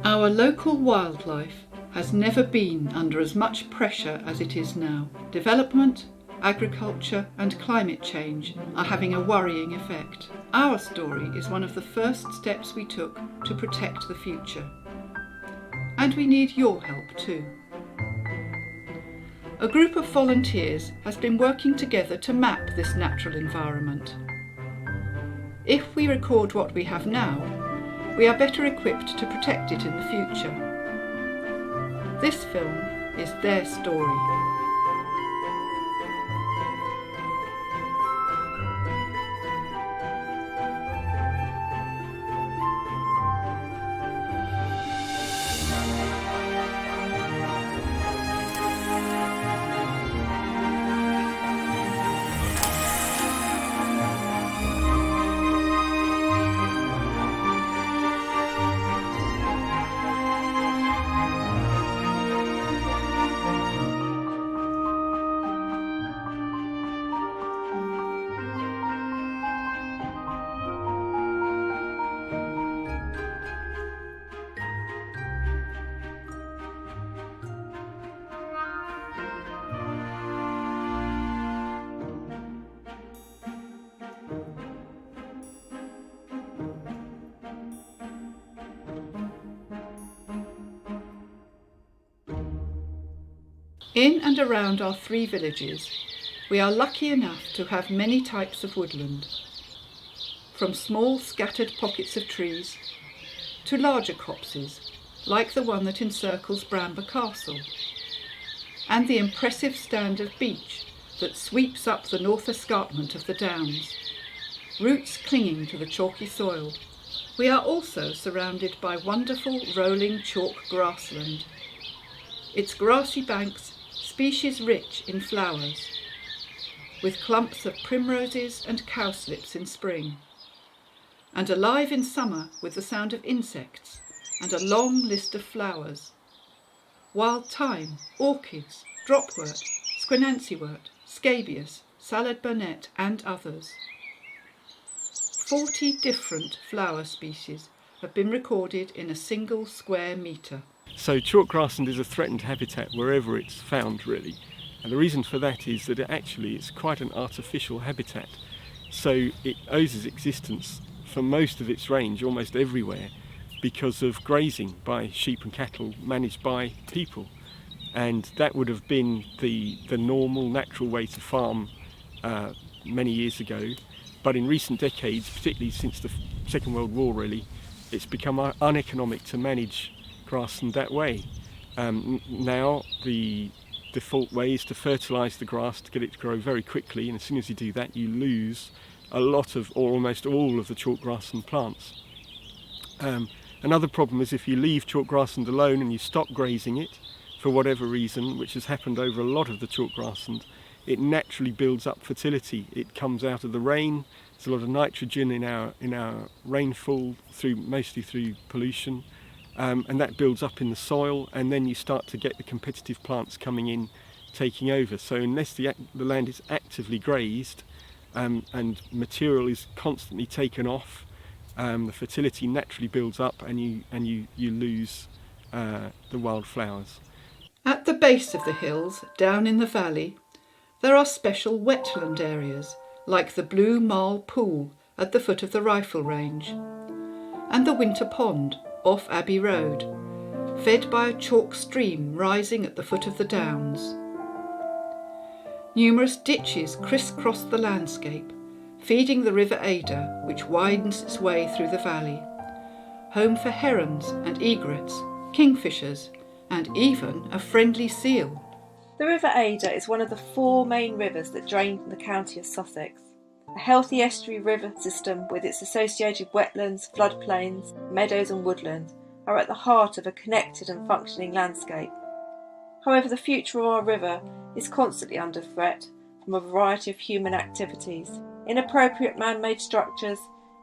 Our local wildlife has never been under as much pressure as it is now. Development, agriculture and climate change are having a worrying effect. Our story is one of the first steps we took to protect the future. And we need your help too. A group of volunteers has been working together to map this natural environment. If we record what we have now, we are better equipped to protect it in the future. This film is their story. In and around our 3 villages, we are lucky enough to have many types of woodland, from small scattered pockets of trees to larger copses, like the one that encircles Bramber Castle, and the impressive stand of beech that sweeps up the north escarpment of the Downs, roots clinging to the chalky soil. We are also surrounded by wonderful rolling chalk grassland, its grassy banks species rich in flowers, with clumps of primroses and cowslips in spring, and alive in summer with the sound of insects and a long list of flowers: wild thyme, orchids, dropwort, squinancywort, scabious, salad burnet and others. 40 different flower species have been recorded in a single square metre. So chalk grassland is a threatened habitat wherever it's found, really. And the reason for that is that it's quite an artificial habitat. So it owes its existence for most of its range, almost everywhere, because of grazing by sheep and cattle managed by people. And that would have been the normal, natural way to farm many years ago. But in recent decades, particularly since the Second World War really, it's become uneconomic to manage grassland that way. Now the default way is to fertilise the grass to get it to grow very quickly, and as soon as you do that you lose a lot of, or almost all of, the chalk grassland plants. Another problem is if you leave chalk grassland alone and you stop grazing it for whatever reason, which has happened over a lot of the chalk grassland, it naturally builds up fertility. It comes out of the rain. There's a lot of nitrogen in our rainfall, mostly through pollution. And that builds up in the soil, and then you start to get the competitive plants coming in, taking over. So unless the land is actively grazed and material is constantly taken off, the fertility naturally builds up, and you lose the wildflowers. At the base of the hills, down in the valley, there are special wetland areas, like the Blue Marl Pool at the foot of the rifle range, and the Winter Pond off Abbey Road, fed by a chalk stream rising at the foot of the Downs. Numerous ditches criss-cross the landscape, feeding the River Ada, which widens its way through the valley, home for herons and egrets, kingfishers, and even a friendly seal. The River Ada is one of the 4 main rivers that drain the county of Sussex. A healthy estuary river system with its associated wetlands, floodplains, meadows and woodland are at the heart of a connected and functioning landscape. However, the future of our river is constantly under threat from a variety of human activities. Inappropriate man-made structures,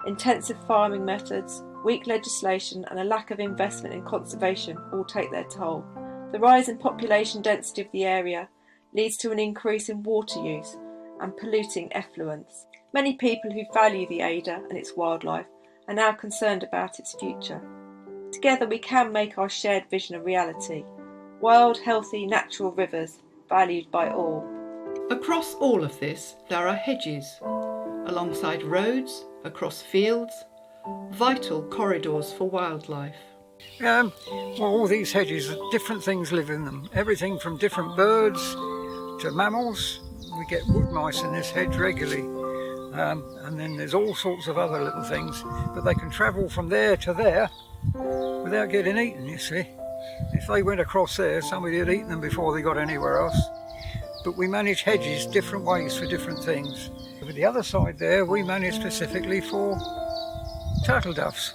intensive farming methods, weak legislation and a lack of investment in conservation all take their toll. The rise in population density of the area leads to an increase in water use and polluting effluents. Many people who value the Ada and its wildlife are now concerned about its future. Together we can make our shared vision a reality. Wild, healthy, natural rivers, valued by all. Across all of this, there are hedges, alongside roads, across fields, vital corridors for wildlife. Well, all these hedges, different things live in them. Everything from different birds to mammals. We get wood mice in this hedge regularly. And then there's all sorts of other little things. But they can travel from there to there without getting eaten, you see. If they went across there, somebody had eaten them before they got anywhere else. But we manage hedges different ways for different things. With the other side there, we manage specifically for turtle doves.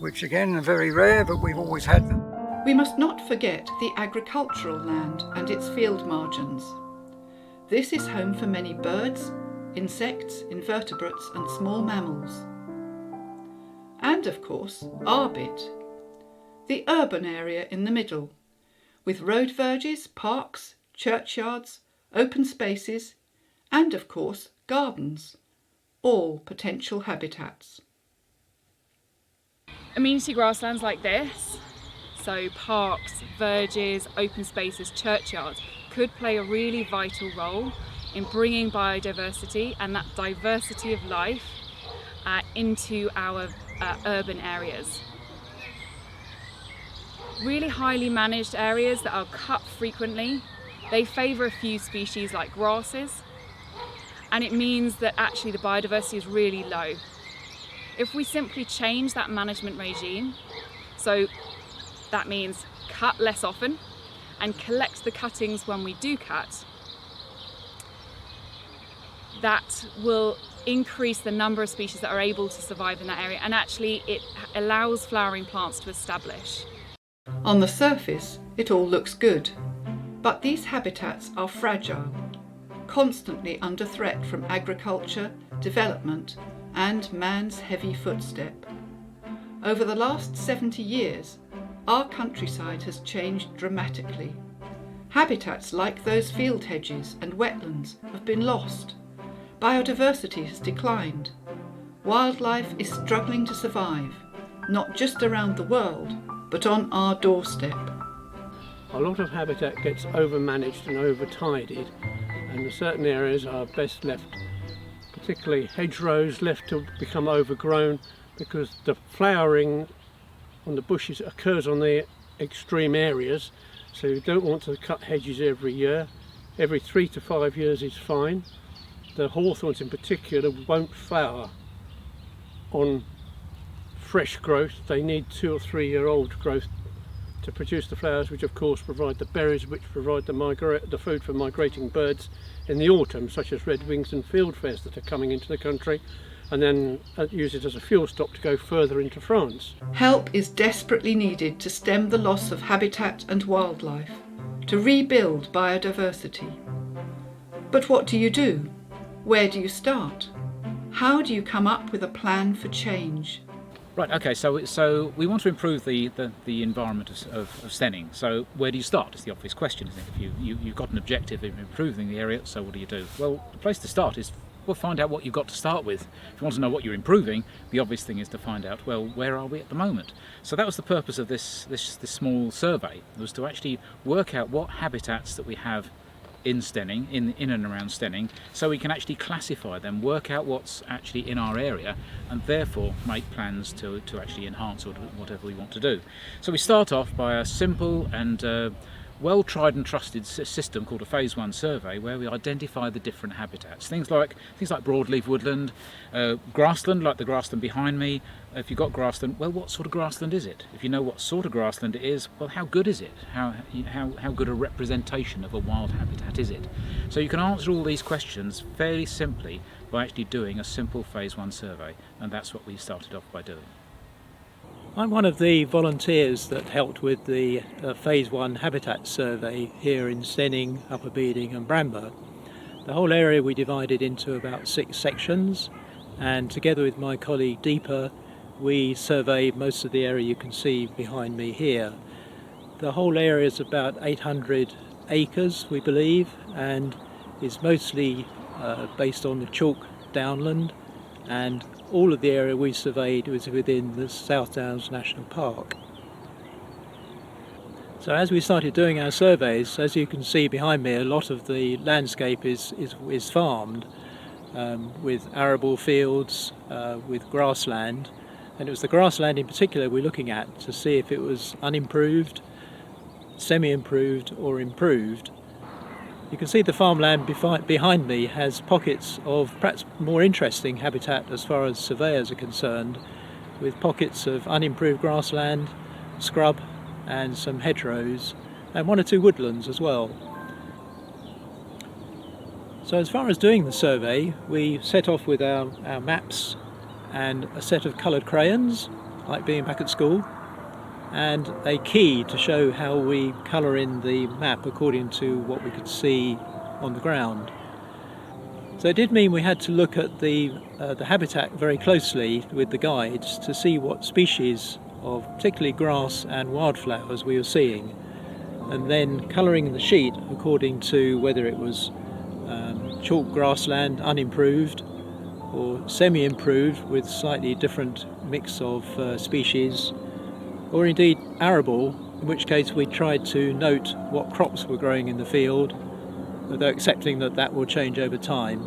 Which again are very rare, but we've always had them. We must not forget the agricultural land and its field margins. This is home for many birds, insects, invertebrates and small mammals. And of course, our bit, the urban area in the middle, with road verges, parks, churchyards, open spaces, and of course gardens, all potential habitats. Amenity grasslands like this, so parks, verges, open spaces, churchyards, could play a really vital role in bringing biodiversity and that diversity of life into our urban areas. Really highly managed areas that are cut frequently, they favour a few species like grasses, and it means that actually the biodiversity is really low. If we simply change that management regime, so that means cut less often and collect the cuttings when we do cut, that will increase the number of species that are able to survive in that area, and actually it allows flowering plants to establish. On the surface, it all looks good, but these habitats are fragile, constantly under threat from agriculture, development, and man's heavy footstep. Over the last 70 years, our countryside has changed dramatically. Habitats like those field hedges and wetlands have been lost. Biodiversity has declined. Wildlife is struggling to survive, not just around the world, but on our doorstep. A lot of habitat gets overmanaged and over-tidied, and certain areas are best left, particularly hedgerows, left to become overgrown because the flowering on the bushes occurs on the extreme areas, so you don't want to cut hedges every year. Every 3 to 5 years is fine. The hawthorns in particular won't flower on fresh growth. They need 2 or 3 year old growth to produce the flowers, which of course provide the berries, which provide the food for migrating birds in the autumn, such as redwings and fieldfares that are coming into the country, and then use it as a fuel stop to go further into France. Help is desperately needed to stem the loss of habitat and wildlife, to rebuild biodiversity. But what do you do? Where do you start? How do you come up with a plan for change? Right, okay, so we want to improve the environment of Steyning. So where do you start? Is the obvious question, isn't it? If you've got an objective of improving the area, so what do you do? Well, the place to start is, well, find out what you've got to start with. If you want to know what you're improving, the obvious thing is to find out, well, where are we at the moment? So that was the purpose of this small survey, was to actually work out what habitats that we have in Steyning, in and around Steyning, so we can actually classify them, work out what's actually in our area, and therefore make plans to actually enhance or whatever we want to do. So we start off by a simple and well tried and trusted system called a Phase 1 survey, where we identify the different habitats. Things like broadleaf woodland, grassland like the grassland behind me. If you've got grassland, well, what sort of grassland is it? If you know what sort of grassland it is, well, how good is it? How good a representation of a wild habitat is it? So you can answer all these questions fairly simply by actually doing a simple Phase 1 survey, and that's what we started off by doing. I'm one of the volunteers that helped with the Phase 1 habitat survey here in Steyning, Upper Beeding and Bramber. The whole area we divided into about 6 sections, and together with my colleague Deepa, we surveyed most of the area you can see behind me here. The whole area is about 800 acres, we believe, and is mostly based on the chalk downland and all of the area we surveyed was within the South Downs National Park. So as we started doing our surveys, as you can see behind me, a lot of the landscape is farmed with arable fields, with grassland, and it was the grassland in particular we're looking at to see if it was unimproved, semi-improved or improved. You can see the farmland behind me has pockets of perhaps more interesting habitat as far as surveyors are concerned, with pockets of unimproved grassland, scrub and some hedgerows, and one or two woodlands as well. So as far as doing the survey, we set off with our maps and a set of coloured crayons, like being back at school, and a key to show how we colour in the map according to what we could see on the ground. So it did mean we had to look at the habitat very closely with the guides to see what species of particularly grass and wildflowers we were seeing, and then colouring the sheet according to whether it was chalk grassland, unimproved, or semi-improved with slightly different mix of species, or indeed arable, in which case we tried to note what crops were growing in the field, although accepting that that will change over time.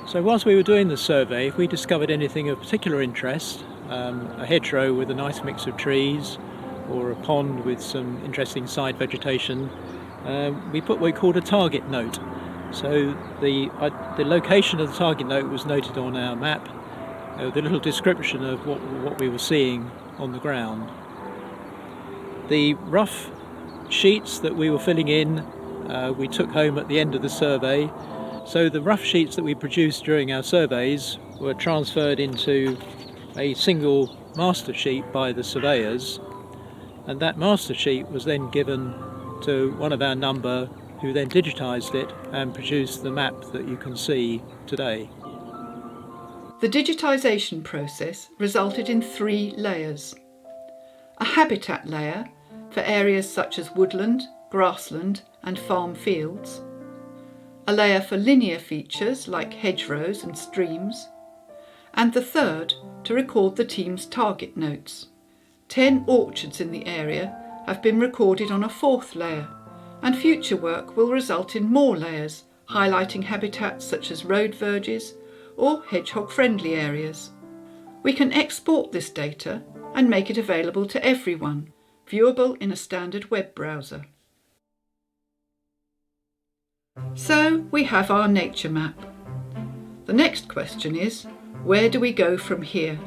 So whilst we were doing the survey, if we discovered anything of particular interest, a hedgerow with a nice mix of trees, or a pond with some interesting side vegetation, we put what we called a target note. So the location of the target note was noted on our map, with a little description of what we were seeing on the ground. The rough sheets that we were filling in, we took home at the end of the survey. So the rough sheets that we produced during our surveys were transferred into a single master sheet by the surveyors, and that master sheet was then given to one of our number, who then digitised it and produced the map that you can see today. The digitisation process resulted in 3 layers. A habitat layer for areas such as woodland, grassland and farm fields, a layer for linear features like hedgerows and streams, and the third to record the team's target notes. 10 orchards in the area have been recorded on a 4th layer, and future work will result in more layers highlighting habitats such as road verges or hedgehog-friendly areas. We can export this data and make it available to everyone, viewable in a standard web browser. So we have our nature map. The next question is, where do we go from here?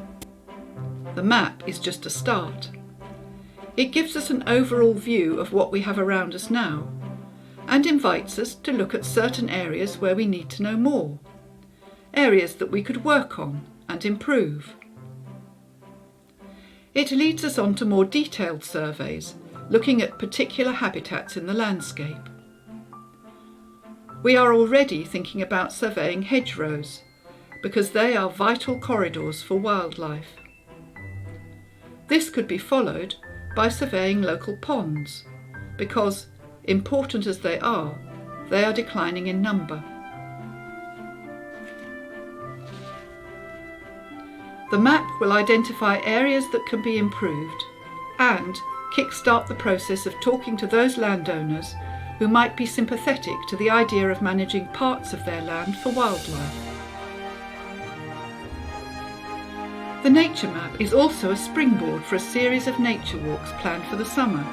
The map is just a start. It gives us an overall view of what we have around us now, and invites us to look at certain areas where we need to know more, areas that we could work on and improve. It leads us on to more detailed surveys, looking at particular habitats in the landscape. We are already thinking about surveying hedgerows, because they are vital corridors for wildlife. This could be followed by surveying local ponds, because, important as they are declining in number. The map will identify areas that can be improved and kickstart the process of talking to those landowners who might be sympathetic to the idea of managing parts of their land for wildlife. The nature map is also a springboard for a series of nature walks planned for the summer,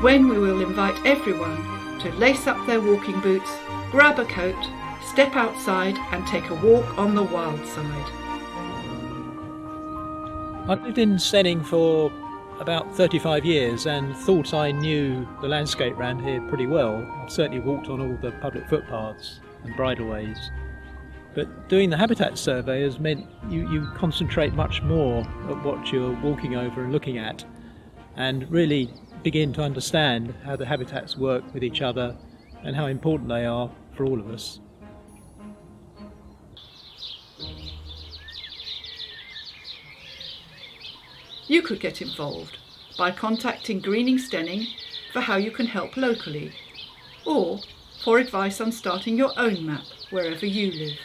when we will invite everyone to lace up their walking boots, grab a coat, step outside and take a walk on the wild side. I've lived in Steyning for about 35 years and thought I knew the landscape around here pretty well. I've certainly walked on all the public footpaths and bridleways. But doing the habitat survey has meant you concentrate much more at what you're walking over and looking at, and really begin to understand how the habitats work with each other and how important they are for all of us. You could get involved by contacting Greening Steyning for how you can help locally, or for advice on starting your own map wherever you live.